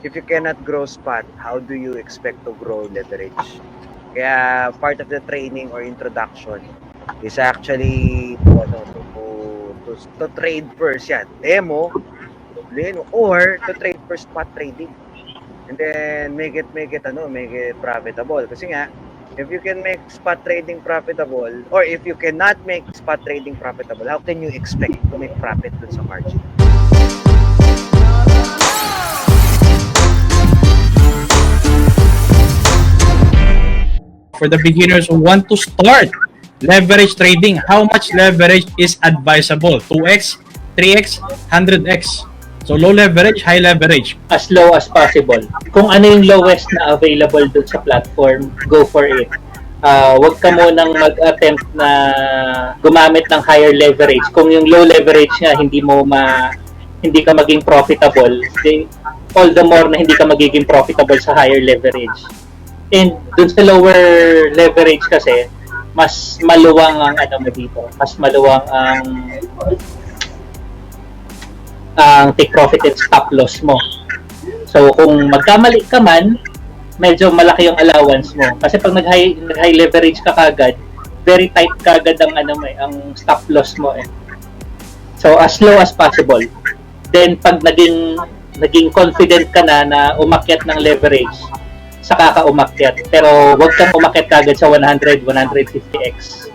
if you cannot grow spot, how do you expect to grow leverage? Kaya part of the training or introduction is actually to trade first yan. Demo, or to trade first spot trading. And then make it profitable. Kasi nga, if you can make spot trading profitable, or if you cannot make spot trading profitable, how can you expect to make profit dun sa margin? For the beginners who want to start leverage trading, how much leverage is advisable? 2x, 3x, 100x. So low leverage, high leverage. As low as possible. Kung ano yung lowest na available dun sa platform, go for it. Huwag ka munang mag-attempt na gumamit ng higher leverage. Kung yung low leverage nga hindi ka maging profitable, all the more na hindi ka magiging profitable sa higher leverage. And dun sa lower leverage kasi, mas maluwang ang mas maluwang ang take profit and stop loss mo. So kung magkamali ka man, medyo malaki yung allowance mo. Kasi pag nag-high leverage ka kagad, very tight kagad ang ang stop loss mo eh. So as low as possible. Then pag naging confident ka na umakyat ng leverage, saka ka umakyat. Pero wag kang umakyat kagad sa 100, 150x.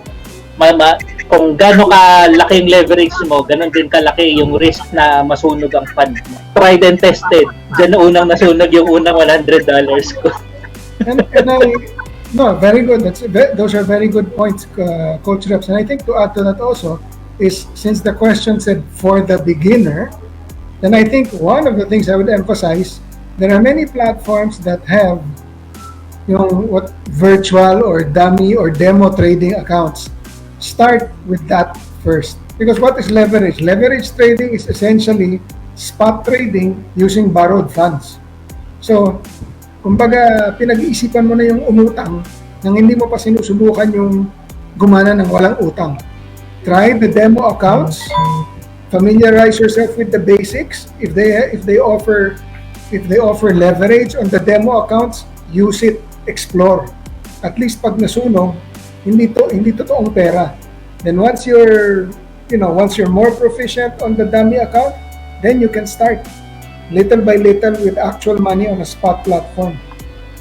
Kung gano'n kalaki yung leverage mo, gano'n din kalaki yung risk na masunog ang fund mo. Tried and tested. Diyan na unang nasunog yung unang $100 ko. No, very good. Those are very good points, Coach Reps. And I think to add to that also is, since the question said for the beginner, then I think one of the things I would emphasize, there are many platforms that have what virtual or dummy or demo trading accounts. Start with that first. Because what is leverage? Leverage trading is essentially spot trading using borrowed funds. So, kumbaga, pinag-iisipan mo na yung umutang nang hindi mo pa sinusubukan yung gumana ng walang utang. Try the demo accounts. Familiarize yourself with the basics. If they offer leverage on the demo accounts, use it, explore. At least pag nasunog, hindi totoong pera. Then once you're more proficient on the dummy account, then you can start little by little with actual money on a spot platform.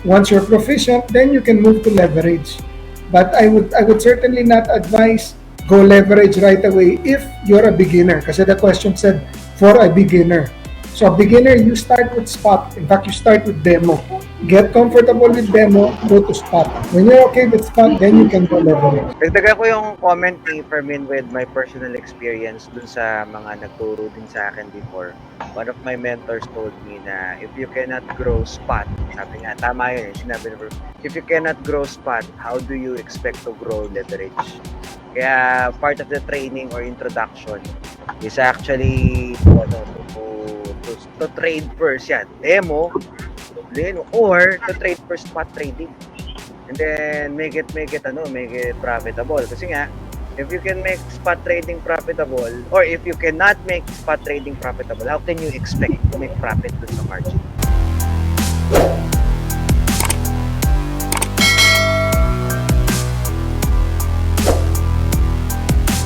Once you're proficient, then you can move to leverage. But I would certainly not advise go leverage right away if you're a beginner. Kasi the question said for a beginner. So a beginner, you start with spot. In fact, you start with demo. Get comfortable with demo, go to spot. When you're okay with spot, then you can go leverage. Dagdagan ko yung comment ni Fermin with my personal experience dun sa mga nagturo din sa akin before. One of my mentors told me na if you cannot grow spot, sabi nga, tama yun, sinabi na, if you cannot grow spot, how do you expect to grow leverage? Kaya part of the training or introduction is actually to trade first yan. Demo, or to trade first spot trading. And then make it profitable. Kasi nga, if you can make spot trading profitable, or if you cannot make spot trading profitable, how can you expect to make profit dun sa margin?